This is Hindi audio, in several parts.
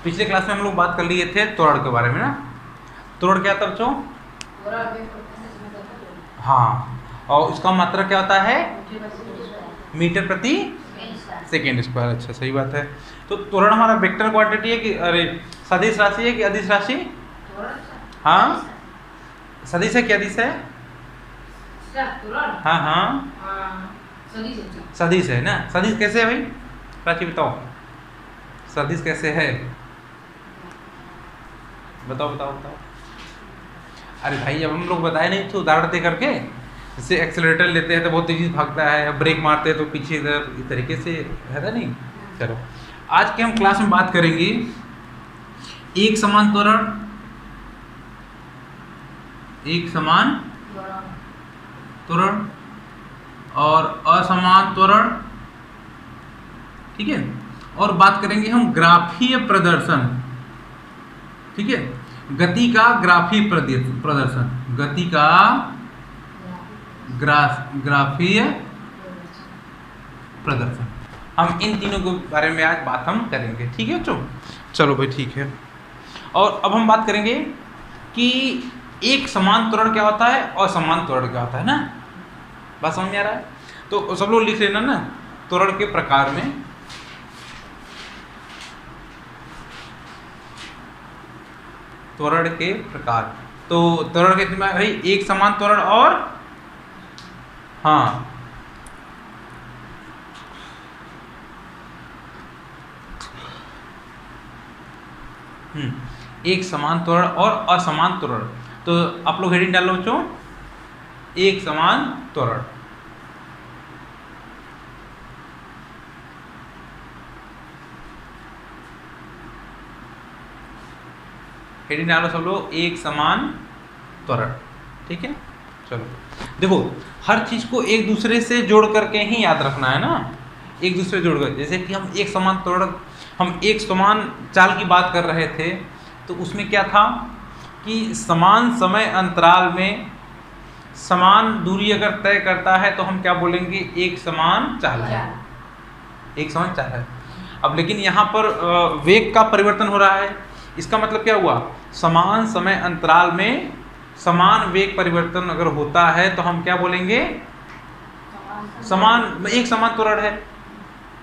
पिछले क्लास में हम लोग बात कर लिए थे त्वरण के बारे में ना। त्वरण क्या था बच्चों? हाँ, और उसका मात्रा क्या होता है? मीटर प्रति सेकेंड स्क्वायर। अच्छा, सही बात है। तो त्वरण हमारा वेक्टर क्वांटिटी है कि अरे सदिश राशि है कि अदिश राशि? हाँ, सदिश है कि अदिश है? हाँ हाँ, सदिश है ना। सदिश कैसे है भाई? प्राची बताओ, सदिश कैसे है? बताओ बताओ बताओ। अरे भाई, अब हम लोग बताए नहीं तो उदाहरण दे करके, जैसे एक्सेलरेटर लेते हैं तो बहुत तेजी से भागता है, ब्रेक मारते हैं तो पीछे इधर, इस तरीके से है ना नहीं। चलो, आज के हम क्लास में बात करेंगे एक समान त्वरण, एक समान त्वरण और असमान त्वरण, ठीक है। और बात करेंगे हम ग्राफीय प्रदर्शन, ठीक है, गति का ग्राफीय प्रदर्शन, गति का ग्राफीय प्रदर्शन। हम इन तीनों के बारे में आज बात हम करेंगे, ठीक है बच्चों। चलो भाई, ठीक है। और अब हम बात करेंगे कि एक समान त्वरण क्या होता है और समान त्वरण क्या होता है ना। बात समझ में आ रहा है? तो सब लोग लिख लेना ना, त्वरण के प्रकार में त्वरण के प्रकार। तो त्वरण के भाई एक समान त्वरण और हाँ एक समान त्वरण और असमान त्वरण। तो आप लोग हेडिंग डालो बच्चों, एक समान त्वरण। हेडिंग डालो सब लोग, एक समान त्वरण, ठीक है। चलो देखो, हर चीज को एक दूसरे से जोड़ करके ही याद रखना है ना, एक दूसरे जोड़ कर। जैसे कि हम एक समान त्वरण, हम एक समान चाल की बात कर रहे थे, तो उसमें क्या था कि समान समय अंतराल में समान दूरी अगर तय करता है तो हम क्या बोलेंगे? एक समान चाल है, एक समान चाल है। अब लेकिन यहाँ पर वेग का परिवर्तन हो रहा है, इसका मतलब क्या हुआ? समान समय अंतराल में समान वेग परिवर्तन अगर होता है तो हम क्या बोलेंगे? समान, एक समान त्वरण है।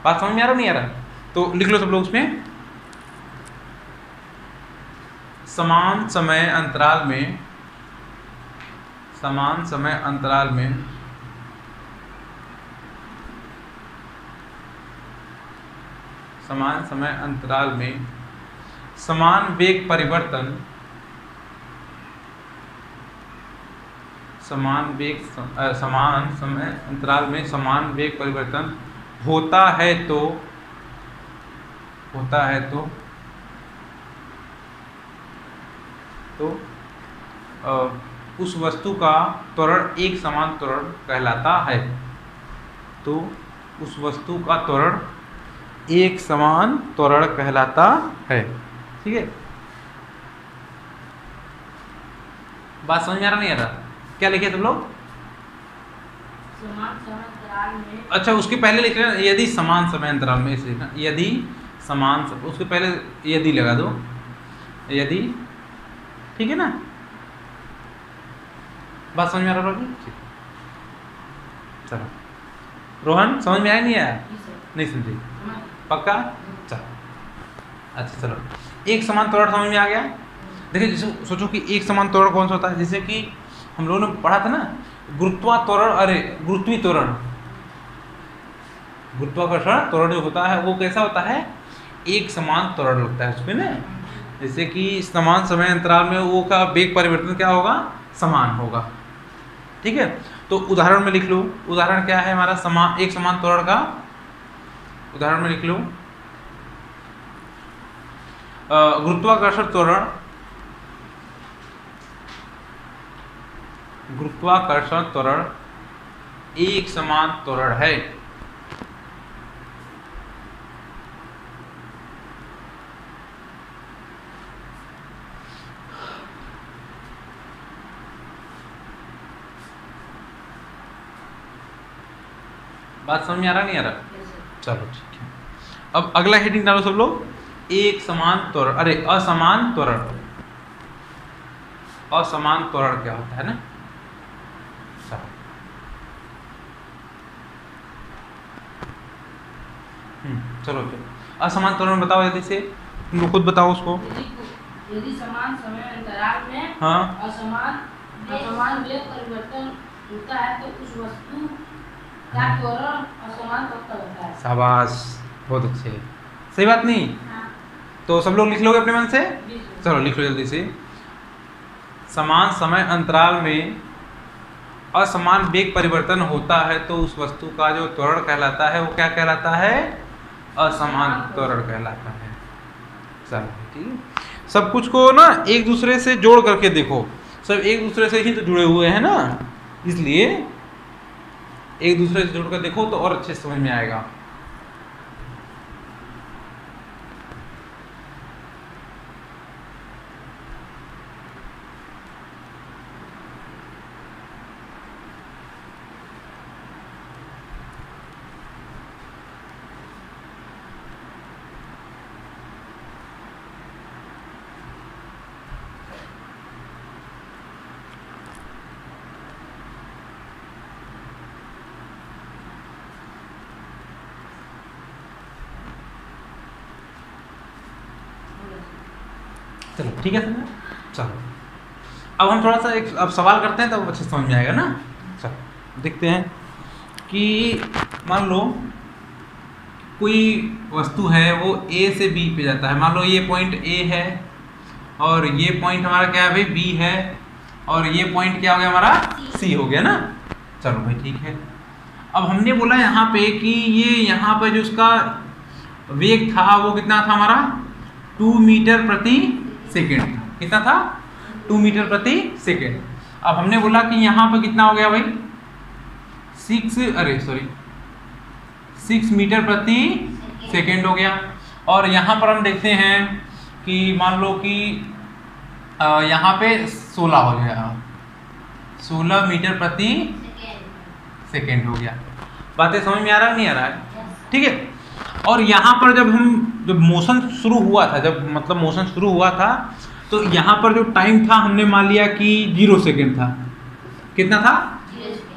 बात समझ में आ रहा नहीं आ रहा? तो लिख लो सब लोग उसमें, समान समय अंतराल में, समान समय अंतराल में समान समय अंतराल में समान वेग परिवर्तन, समान समय अंतराल में समान वेग परिवर्तन होता है तो उस वस्तु का त्वरण एक समान त्वरण कहलाता है। तो उस वस्तु का त्वरण एक समान त्वरण कहलाता है, ठीक है। बात समझ में आ रहा नहीं आ रहा? क्या लिखे तुम लोग? अच्छा, उसके पहले लिख रहे हैं यदि समान समय अंतराल में, इसे लिखना यदि समान, उसके पहले यदि लगा दो, यदि, ठीक है ना। बात समझ में आ रहा है? चलो, रोहन समझ में आया नहीं आया? नहीं समझे? पक्का? चलो अच्छा, चलो एक समान त्वरण समझ में आ गया। देखिए, जैसे सोचो कि एक समान त्वरण कौन सा होता है, जैसे कि हम लोगों ने पढ़ा था ना गुरुत्वात्वरण, अरे गुरुत्वीय त्वरण, गुरुत्वाकर्षण त्वरण जो होता है वो कैसा होता है? एक समान त्वरण लगता है उसमें ना। जैसे कि समान समय अंतराल में वो का वेग परिवर्तन क्या होगा? समान होगा, ठीक है। तो उदाहरण में लिख लो, उदाहरण क्या है हमारा समान, एक समान त्वरण का उदाहरण में लिख लो, गुरुत्वाकर्षण त्वरण, गुरुत्वाकर्षण त्वरण एक समान त्वरण है। बात समझ में आ रहा नहीं आ रहा? चलो ठीक है। अब अगला हेडिंग डालो सब लोग, एक समान त्वरण, अरे असमान त्वरण, असमान त्वरण क्या होता है ना। चलो असमान त्वरण बताओ जल्दी से, तुम लोग खुद बताओ उसको। यदि समान समय अंतराल में हाँ असमान वेग परिवर्तन होता है तो उस वस्तु का त्वरण असमान कब होता है। शाबाश, बहुत अच्छे, सही बात नहीं। तो सब लोग लिख लोगे अपने मन से, चलो लिख लो जल्दी से। समान समय अंतराल में असमान वेग परिवर्तन होता है तो उस वस्तु का जो त्वरण कहलाता है वो क्या कहलाता है, असमान त्वरण कहलाता है। चलो ठीक, सब कुछ को ना एक दूसरे से जोड़ करके देखो, सब एक दूसरे से ही तो जुड़े हुए हैं ना, इसलिए एक दूसरे से जोड़कर देखो तो और अच्छे समझ में आएगा। चलो ठीक है समझ, चलो अब हम थोड़ा सा एक अब सवाल करते हैं तो अच्छे समझ में आएगा ना। चलो देखते हैं कि मान लो कोई वस्तु है वो ए से बी पे जाता है, मान लो ये पॉइंट ए है और ये पॉइंट हमारा क्या है भाई बी है, और ये पॉइंट क्या हो गया हमारा सी हो गया ना। चलो भाई ठीक है, अब हमने बोला यहाँ पे कि ये यहाँ पे जो उसका वेग था वो कितना था हमारा 2 मीटर प्रति सेकेंड, कितना था 2 मीटर प्रति सेकेंड। अब हमने बोला कि यहाँ पर कितना हो गया भाई 6 मीटर प्रति सेकेंड हो गया। और यहाँ पर हम देखते हैं कि मान लो कि यहाँ पे 16 हो गया, 16 मीटर प्रति सेकेंड हो गया। बातें समझ में आ रहा है नहीं आ रहा है, ठीक है। और यहाँ पर जब मोशन शुरू हुआ था, जब मतलब मोशन शुरू हुआ था तो यहाँ पर जो टाइम था हमने मान लिया कि 0 सेकेंड था, कितना था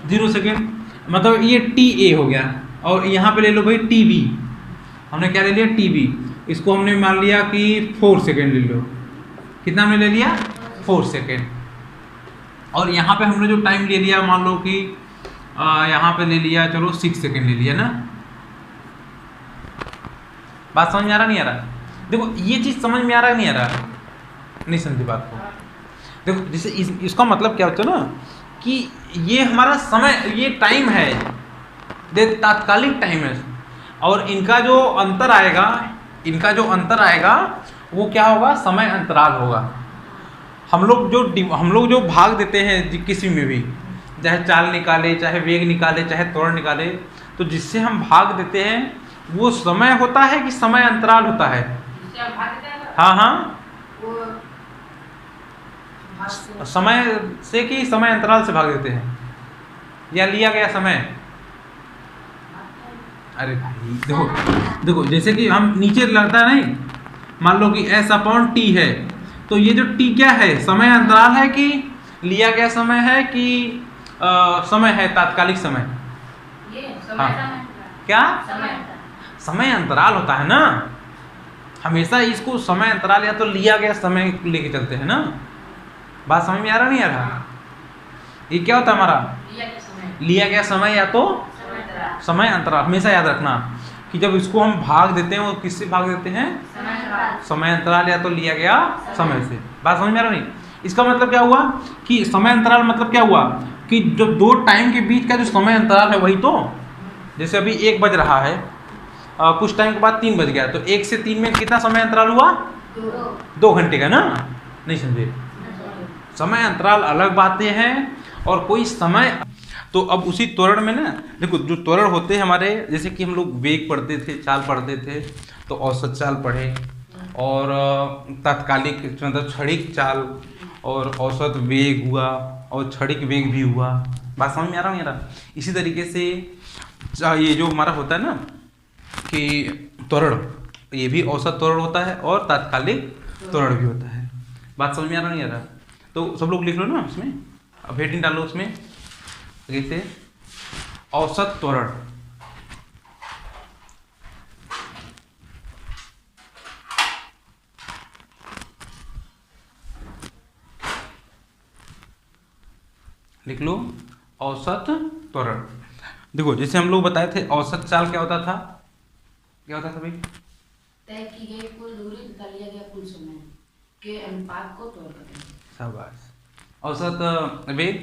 0 सेकेंड, मतलब ये टी ए हो गया। और यहाँ पे ले लो भाई टी बी, हमने क्या ले लिया टी बी, इसको हमने मान लिया कि 4 सेकेंड ले लो, कितना हमने ले लिया 4 सेकेंड। और यहाँ पे हमने जो टाइम ले लिया मान लो कि यहाँ पे ले लिया चलो 6 सेकेंड ले लिया ना। बात समझ में आ रहा नहीं आ रहा, देखो ये चीज़ समझ में आ रहा नहीं आ रहा, नहीं समझी बात को। देखो जैसे इसका मतलब क्या होता है ना कि ये हमारा समय, ये टाइम है, तात्कालिक टाइम है, और इनका जो अंतर आएगा वो क्या होगा, समय अंतराल होगा। हम लोग जो भाग देते हैं किसी में भी, चाहे चाल निकाले, चाहे वेग निकाले, चाहे त्वरण निकाले, तो जिससे हम भाग देते हैं वो समय होता है कि समय अंतराल होता है। हाँ समय से कि समय अंतराल से भाग देते हैं या लिया गया समय। अरे भाई देखो जैसे कि हम नीचे लगता है नहीं, मान लो कि S/T है, तो ये जो T क्या है, समय अंतराल है कि लिया गया समय है कि समय है तात्कालिक समय। हाँ क्या समय अंतराल होता है ना, हमेशा इसको समय अंतराल या तो लिया गया समय लेके चलते हैं ना। बात समझ में आ रहा नहीं आ रहा, ये क्या होता है हमारा लिया गया समय या तो समय अंतराल। हमेशा याद रखना कि जब इसको हम भाग देते हैं वो किससे भाग देते हैं, समय अंतराल या तो लिया गया समय से। बात समझ में आ रहा नहीं, इसका मतलब क्या हुआ कि समय अंतराल मतलब क्या हुआ कि जो दो टाइम के बीच का जो समय अंतराल है वही तो, जैसे अभी 1 बज रहा है, कुछ टाइम के बाद 3 बज गया, तो 1 से 3 में कितना समय अंतराल हुआ 2 घंटे का ना। नहीं समझे, समय अंतराल अलग बातें हैं और कोई समय। तो अब उसी त्वरण में ना देखो, जो त्वरण होते हैं हमारे, जैसे कि हम लोग वेग पढ़ते थे, चाल पढ़ते थे, तो औसत चाल पढ़े और तात्कालिक मतलब क्षणिक चाल और औसत वेग हुआ और क्षणिक वेग भी हुआ। बात समझ में आ रहा नहीं आ रहा। इसी तरीके से ये जो हमारा होता है ना कि त्वरण, ये भी औसत त्वरण होता है और तात्कालिक त्वरण भी होता है। बात समझ में आ रहा नहीं आ रहा? तो सब लोग लिख लो ना उसमें, अब हेडिंग डालो उसमें कैसे औसत त्वरण। लिख लो औसत त्वरण। देखो जैसे हम लोग बताए थे औसत चाल क्या होता था, क्या होता था भाई? तय की गई कुल दूरी तथा लिया गया कुल समय के अनुपात को त्वरण कहते हैं। शाबाश। औसत वेग?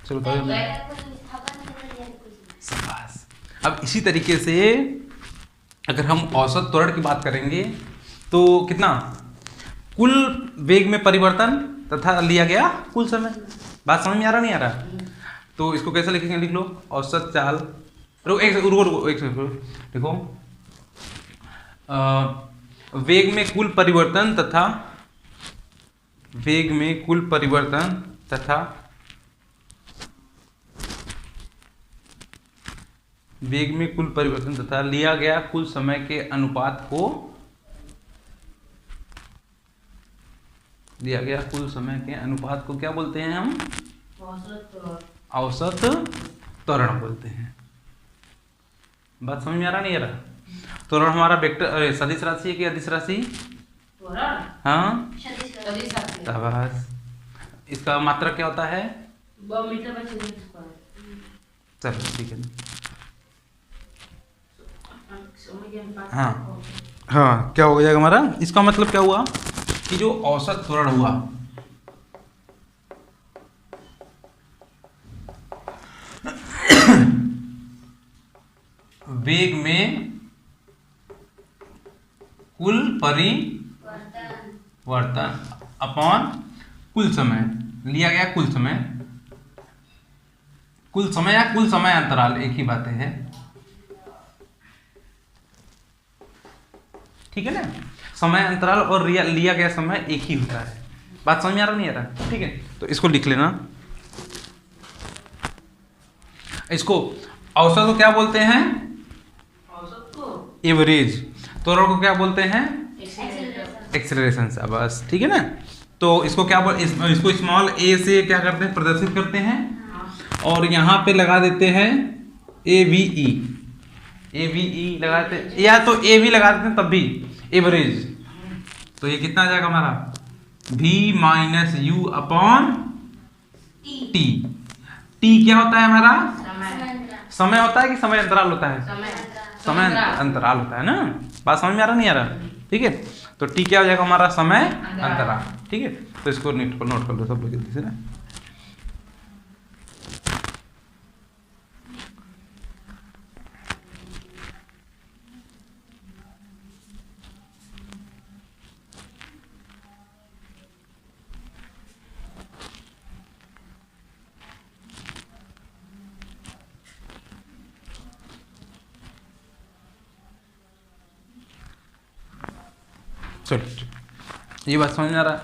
चलो तो शाबाश। अब इसी तरीके से अगर हम औसत त्वरण की बात करेंगे तो कितना, कुल वेग में परिवर्तन तथा लिया गया कुल समय। बात समझ में आ रहा नहीं आ रहा? तो इसको कैसे लिखेंगे, लिख लो औसत चाल। रुको एक सेकंड देखो, वेग में कुल परिवर्तन तथा वेग में कुल परिवर्तन तथा वेग में कुल परिवर्तन तथा लिया गया कुल समय के अनुपात को, दिया गया कुल समय के अनुपात को क्या बोलते हैं हम? औसत त्वरण बोलते हैं। बात समझ में आ रहा नहीं आ रहा? त्वरण हमारा वेक्टर सदिश राशि है कि अदिश राशि? हाँ शाबाश। इसका मात्रक क्या होता है? चलो ठीक है। हाँ हाँ, क्या हो जाएगा हमारा? इसका मतलब क्या हुआ कि जो औसत त्वरण हुआ वेग में कुल परिवर्तन अपॉन कुल समय, लिया गया कुल समय, कुल समय या कुल समय अंतराल एक ही बात है, ठीक है ना? समय अंतराल और लिया गया समय एक ही होता है। बात समझ में आ रहा नहीं आ रहा? ठीक है, तो इसको लिख लेना। इसको औसत को क्या बोलते हैं? औसत को एवरेज। त्वरण को क्या बोलते हैं? एक्सेलरेशन। बस ठीक है ना? तो इसको क्या इसको स्मॉल ए से क्या करते हैं, प्रदर्शित करते हैं और यहाँ पे लगा देते हैं AVE। AVE लगा देते हैं या तो A भी लगा देते हैं तब भी, एवरेज। तो ये कितना आ जाएगा हमारा? V-U upon T। T क्या होता है हमारा? समय होता है कि समय अंतराल होता है? समय अंतराल होता है ना? बात समझ में आ रहा नहीं आ रहा? ठीक है, तो टी क्या हो जाएगा हमारा? समय अंतराल। ठीक है, तो इसको नोट कर लो सब लोग जल्दी से ना। चलो ये बात समझ में आ रहा है?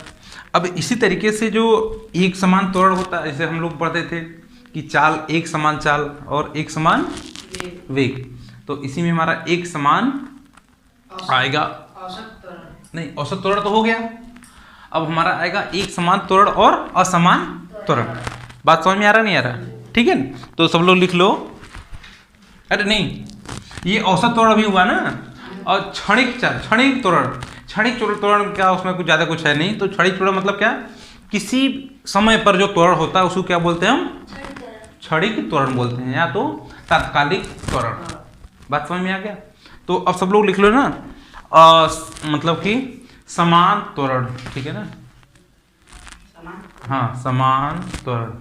अब इसी तरीके से जो एक समान त्वरण होता है, जैसे हम लोग पढ़ते थे कि चाल, एक समान चाल और एक समान वेग, तो इसी में हमारा एक समान आएगा, नहीं औसत त्वरण तो हो गया, अब हमारा आएगा एक समान त्वरण और असमान त्वरण। बात समझ में आ रहा नहीं आ रहा? ठीक है, तो सब लोग लिख लो। अरे नहीं, ये औसत त्वरण भी हुआ ना, और क्षणिक चाल, क्षणिक त्वरण। क्षणिक त्वरण क्या, उसमें कुछ ज़्यादा कुछ है नहीं। तो क्षणिक त्वरण मतलब क्या, किसी समय पर जो त्वरण होता है उसको क्या बोलते हैं हम? क्षणिक त्वरण बोलते हैं, या तो तात्कालिक त्वरण। बात समझ में आ गया? तो अब सब लोग लिख लो ना, मतलब कि समान त्वरण, ठीक है ना? हाँ, समान त्वरण।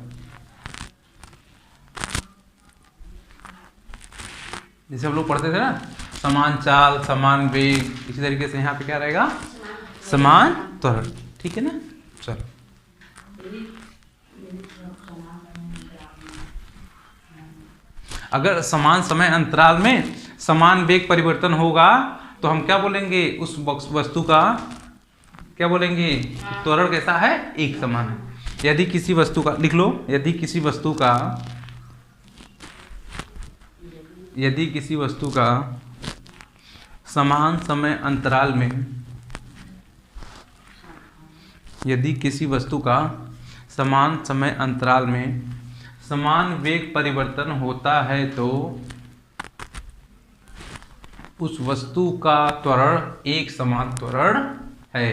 जैसे हम लोग पढ़ते थे ना, समान चाल, समान वेग, इसी तरीके से यहाँ पे क्या रहेगा? समान त्वरण। ठीक है ना? चलो अगर समान समय अंतराल में समान वेग परिवर्तन होगा तो हम क्या बोलेंगे? उस वस्तु का क्या बोलेंगे? त्वरण कैसा है? एक समान है। यदि किसी वस्तु का, लिख लो, यदि किसी वस्तु का यदि किसी वस्तु का समान समय अंतराल में यदि किसी वस्तु का समान समय अंतराल में समान वेग परिवर्तन होता है तो उस वस्तु का त्वरण एक समान त्वरण है।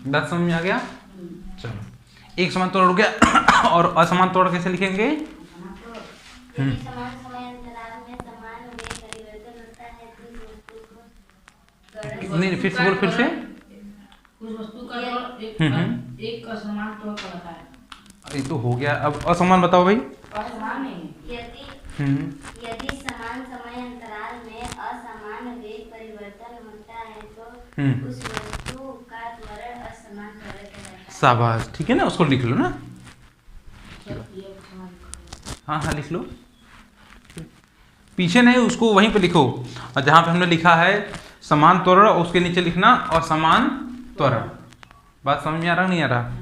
बात समझ में आ गया? चलो, एक समान त्वरण हो गया और असमान त्वरण कैसे लिखेंगे? यदि समान समय अंतराल में समान वेग परिवर्तन होता है तो उस वस्तु को त्वरण नहीं, फिर से बोल, फिर से। उस वस्तु का एक असमान त्वरण कहलाता है। ये तो हो गया, अब असमान बताओ भाई। असमान नहीं। यदि समान समय अंतराल में असमान वेग परिवर्तन होता है तो उस वस्तु का त्वरण असमान त्वरण कहलाता है। शाबाश, ठीक है ना, उसको लिख लो ना। हाँ, लिख लो, पीछे नहीं, उसको वहीं पे लिखो, और जहाँ पे हमने लिखा है समान त्वरण उसके नीचे लिखना और समान त्वरण। बात समझ में आ रहा नहीं आ रहा?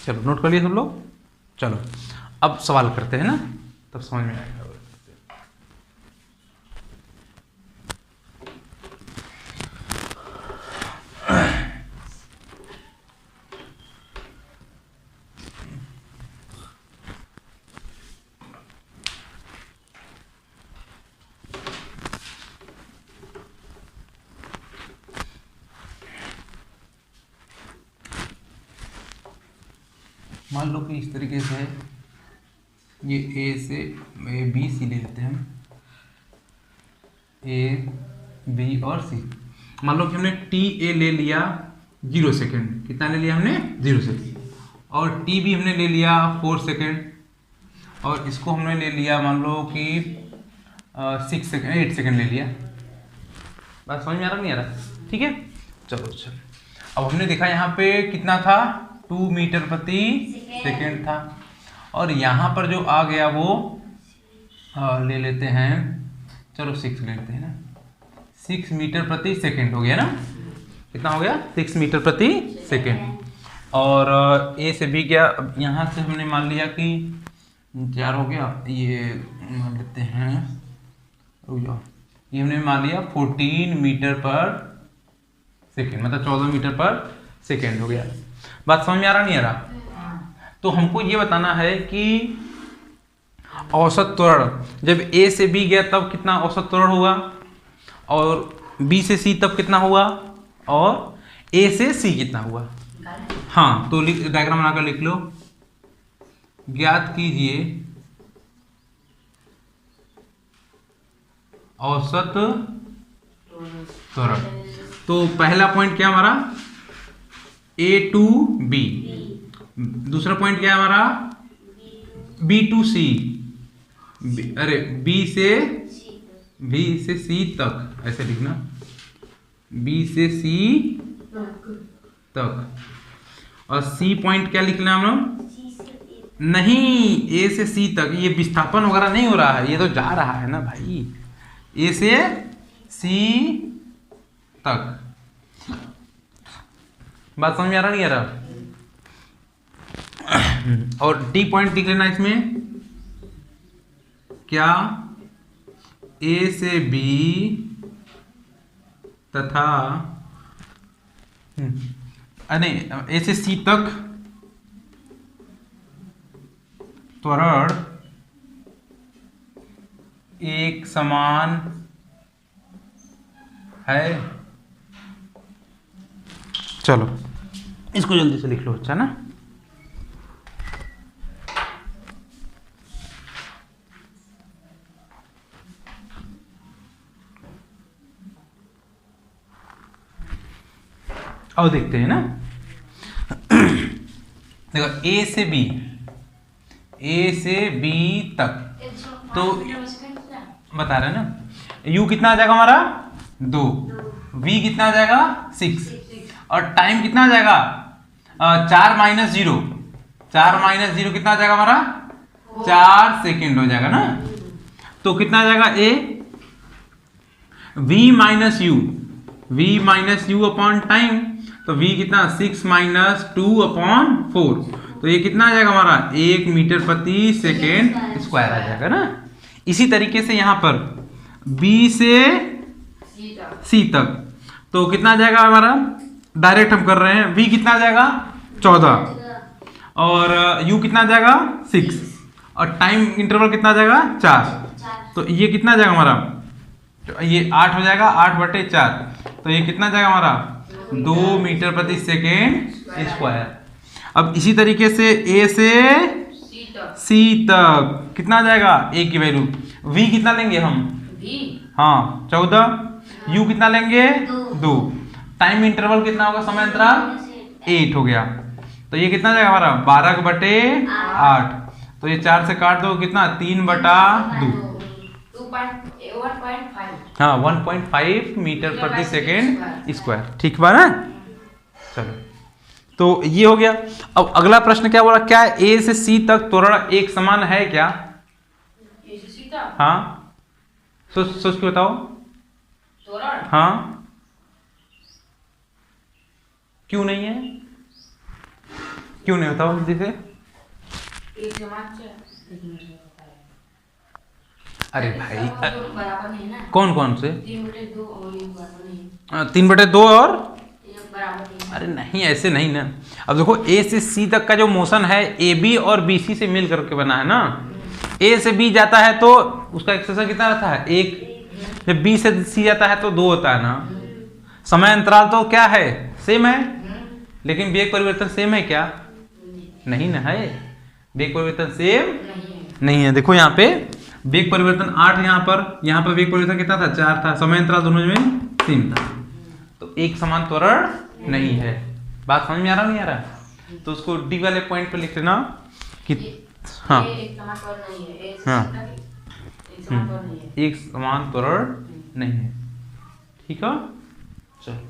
चलो, नोट कर लिए सब लोग? चलो, अब सवाल करते हैं ना, तब समझ में आएगा। मान लो कि इस तरीके से है, ये ए से बी सी ले लेते हैं हम, ए बी और सी। मान लो कि हमने टी ए ले लिया 0 सेकेंड, कितना ले लिया हमने? 0 सेकेंड, और टी बी हमने ले लिया 4 सेकेंड, और इसको हमने ले लिया मान लो कि 8 सेकेंड ले लिया। बात समझ में आ रहा नहीं आ रहा? ठीक है, चलो। अब हमने देखा यहाँ पे कितना था, 2 मीटर प्रति सेकेंड था, और यहाँ पर जो आ गया वो ले लेते हैं, चलो 6 ले लेते हैं ना, 6 मीटर प्रति सेकेंड हो गया ना। कितना हो गया? 6 मीटर प्रति सेकेंड। और ए से बी गया, अब यहाँ से हमने मान लिया कि 4 हो गया, ये मान लेते हैं, ये हमने मान लिया 14 मीटर पर सेकेंड, मतलब 14 मीटर पर सेकेंड हो गया। बात समझ में आ रहा नहीं आ रहा? तो हमको ये बताना है कि औसत त्वरण जब ए से बी गया तब कितना औसत त्वरण हुआ, और बी से सी तब कितना हुआ, और ए से सी कितना हुआ। हाँ, तो डायग्राम बनाकर लिख लो। ज्ञात कीजिए औसत त्वरण। तो पहला पॉइंट क्या हमारा? ए टू बी। दूसरा पॉइंट क्या है हमारा? बी टू सी, अरे बी से सी तक, ऐसे लिखना, बी से सी तक। और सी पॉइंट क्या लिखना है हम लोग? नहीं, ए से सी तक। ये विस्थापन वगैरह नहीं हो रहा है, ये तो जा रहा है ना भाई, ए से सी तक। बात समझ में आ रहा नहीं आ रहा? और डी पॉइंट लिख लेना इसमें, क्या ए से बी तथा नहीं, ए से सी तक त्वरण एक समान है। चलो इसको जल्दी से लिख लो, अच्छा ना। अब देखते हैं ना, देखो ए से बी, ए से बी तक तो बता रहे हैं ना, u कितना आ जाएगा हमारा 2, v कितना आ जाएगा 6 और टाइम कितना आ जाएगा 4 माइनस 0, 4 माइनस 0 कितना आ जाएगा हमारा 4 सेकेंड हो जाएगा ना। तो कितना आ जाएगा a v minus you, v minus you upon time, तो v कितना 6 माइनस 2 अपॉन 4, तो ये कितना आ जाएगा हमारा 1 मीटर प्रति सेकेंड स्क्वायर आ जाएगा ना। इसी तरीके से यहाँ पर B से C तक तो कितना आ जाएगा हमारा, डायरेक्ट हम कर रहे हैं, V कितना आ जाएगा 14 और U कितना आ जाएगा 6 और टाइम इंटरवल कितना आ जाएगा 4, तो ये कितना आ जाएगा हमारा, तो ये 8 हो जाएगा, 8/4, तो ये कितना आ जाएगा हमारा 2 मीटर प्रति सेकेंड स्क्वायर। अब इसी तरीके से A से C तक कितना आ जाएगा, A की वैल्यू, V कितना लेंगे हम हाँ 14, U कितना लेंगे 2, टाइम इंटरवल कितना होगा, समय अंतराल 8 हो गया, तो ये कितना जाएगा हमारा 12/8, तो ये 4 से काट दो कितना 3/2, हाँ 1.5 मीटर प्रति सेकेंड स्क्वायर, ठीक बा ना। चलो तो ये हो गया। अब अगला प्रश्न क्या बोला, क्या ए से सी तक त्वरण एक समान है क्या? हाँ सोच सोच के बताओ। हाँ क्यों नहीं है, क्यों नहीं, बताओ जल्दी से। अरे भाई कौन कौन से 3/2 और अरे नहीं ऐसे नहीं ना। अब देखो ए से सी तक का जो मोशन है ए बी और बी सी से मिल करके बना है ना। ए से बी जाता है तो उसका एक्सेलरेशन कितना रहता है 1, जब बी से सी जाता है तो 2 होता है ना। समय अंतराल तो क्या है सेम है, लेकिन वेग परिवर्तन सेम है क्या? नहीं ना है, वेग परिवर्तन सेम नहीं है। देखो यहाँ पे वेग परिवर्तन 8, यहाँ पर वेग परिवर्तन कितना था 4 था, समय अंतराल दोनों में सेम था, तो एक समान त्वरण नहीं है। बात समझ में आ रहा नहीं आ रहा? तो उसको डी वाले पॉइंट पे लिख लेना कि हाँ हाँ एक समान त्वरण नहीं है, ठीक है। चलो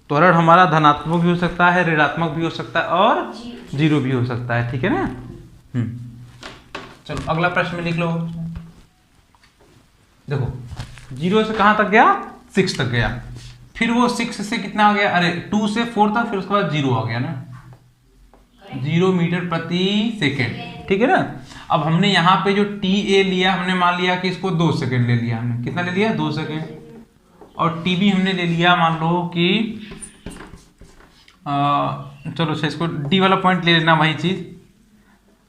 त्वरण हमारा धनात्मक भी हो सकता है, ऋणात्मक भी हो सकता है और जीरो भी हो सकता है, ठीक है ना। चलो अगला प्रश्न में लिख लो। देखो 0 से कहां तक गया 6 तक गया, फिर वो 6 से कितना आ गया, अरे 2 से 4 तक, फिर उसके बाद 0 आ गया ना, 0 मीटर प्रति सेकेंड, ठीक है ना। अब हमने यहाँ पे जो टी ए लिया, हमने मान लिया कि इसको 2 सेकेंड ले लिया, हमने कितना ले लिया 2 सेकेंड, और टी बी हमने ले लिया मान लो कि चलो अच्छा इसको डी वाला पॉइंट ले लेना, वही चीज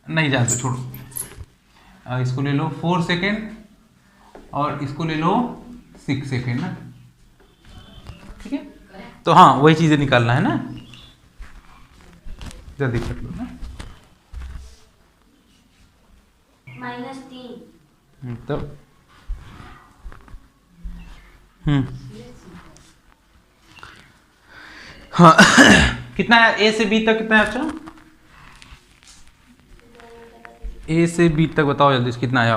नहीं जाते छोड़ो। इसको ले लो 4 सेकेंड और इसको ले लो 6 सेकेंड ना, ठीक है। तो हाँ वही चीजें निकालना है ना, जल्दी कर लो ना। -3 तो हाँ कितना है ए से बी तक कितना है? अच्छा ए से बी तक बताओ जल्दी से कितना आया।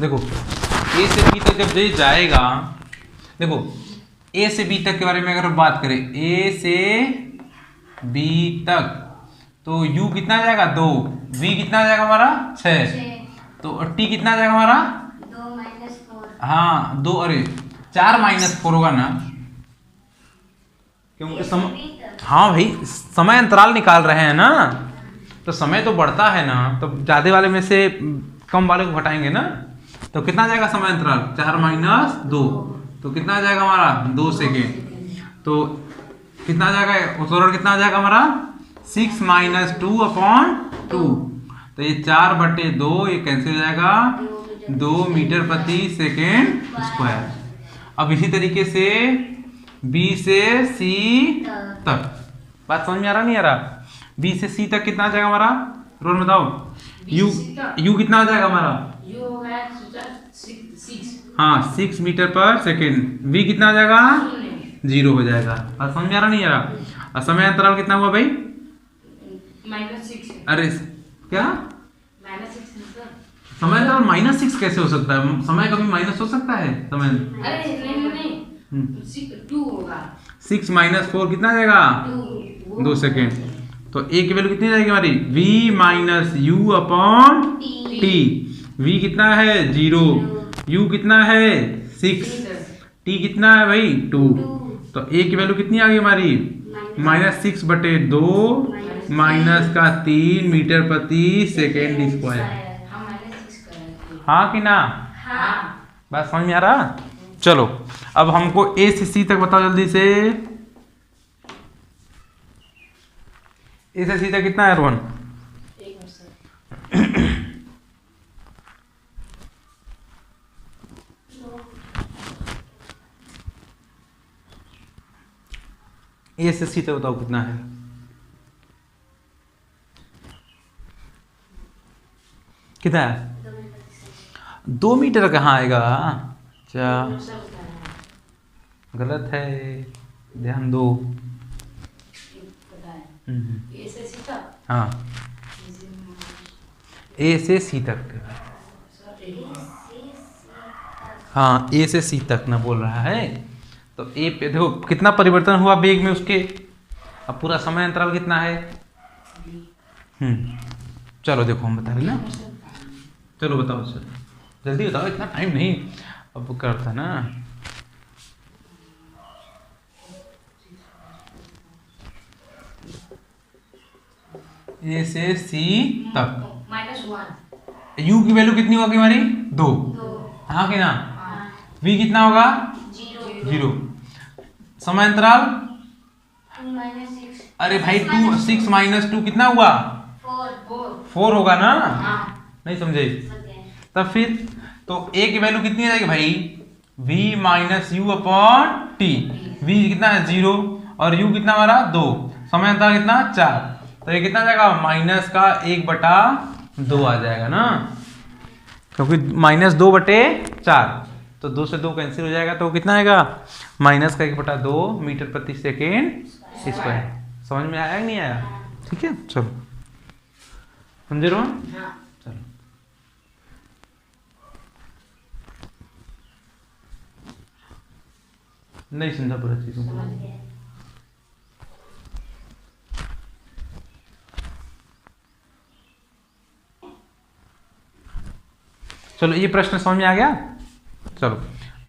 देखो ए से बी तक जब ये जाएगा, देखो ए से बी तक के बारे में अगर बात करें, ए से बी तक तो यू कितना आ जाएगा 2, वी कितना आ जाएगा हमारा 6, तो टी कितना आ जाएगा हमारा 2 - 4। हाँ 2, अरे 4 - 4 होगा ना, क्योंकि हाँ भाई समय अंतराल निकाल रहे हैं ना, तो समय तो बढ़ता है ना, तो ज़्यादा वाले में से कम वाले को घटाएंगे ना, तो कितना आ जाएगा समय अंतराल 4 - 2, तो कितना आ जाएगा हमारा 2 सेकेंड, तो कितना आ जाएगा उत्तरण कितना आ जाएगा हमारा 6 - 2/2, तो ये 4/2 ये कैंसिल हो जाएगा 2 मीटर प्रति सेकेंड स्क्वायर। अब इसी तरीके से बी से सी तक, बात समझ में आ रहा नहीं आ रहा, बी से सी तक कितना आ जाएगा हमारा, रोल बताओ, यू कितना आ जाएगा हमारा, हाँ 6 मीटर पर सेकेंड, वी कितना आ जाएगा 0 हो जाएगा। बात समझ में आ रहा नहीं आ रहा। और समय अंतराल कितना हुआ भाई -6। अरे क्या -6 समय अंतराल -6 कैसे हो सकता है, समय कभी माइनस हो सकता है समय, अरे नहीं 2 होगा, 6 - 4 कितना आ जाएगा 2 सेकेंड, तो ए की वैल्यू कितनी आ जाएगी हमारी v - u/t, v कितना है 0, u कितना है 6, t कितना है भाई 2, तो a की वैल्यू कितनी आ गई हमारी -6/2 -3 मीटर प्रति सेकेंड स्क्वायर। हाँ कि ना, बात समझ में आ रहा। चलो अब हमको ए से सी तक बताओ जल्दी से, ए से सी तक कितना है रोहन, ए से सी तक बताओ कितना है, कितना है 2 मीटर कहाँ आएगा, अच्छा गलत है, ध्यान दो। हाँ ए से सी तक, हाँ ए से सी तक ना बोल रहा है, तो ए पे देखो कितना परिवर्तन हुआ वेग में उसके, अब पूरा समय अंतराल कितना है, चलो देखो हम बता रहे ना, चलो बताओ सर जल्दी बताओ, इतना टाइम नहीं अब करता ना। ए से सी तक -1, u की वैल्यू कितनी होगी हमारी 2, हाँ कि ना, v कितना होगा 0, समय अंतराल 2 - 6, अरे भाई 6 - 2 कितना हुआ 4 होगा ना, नहीं समझे, तब फिर तो a की वैल्यू कितनी आ जाएगी भाई v - u/t, v कितना है 0 और u कितना हमारा 2, समय अंतराल कितना 4, तो ये कितना आ जाएगा -1/2 आ जाएगा ना, क्योंकि -2/4, तो 2 से 2 कैंसिल हो जाएगा, तो कितना आएगा -1/2 मीटर प्रति सेकेंड स्क्वायर। समझ में आया कि नहीं आया, ठीक है चलो समझे रोहन, चलो नहीं समझा पूरा चीज, चलो ये प्रश्न समझ में आ गया, चलो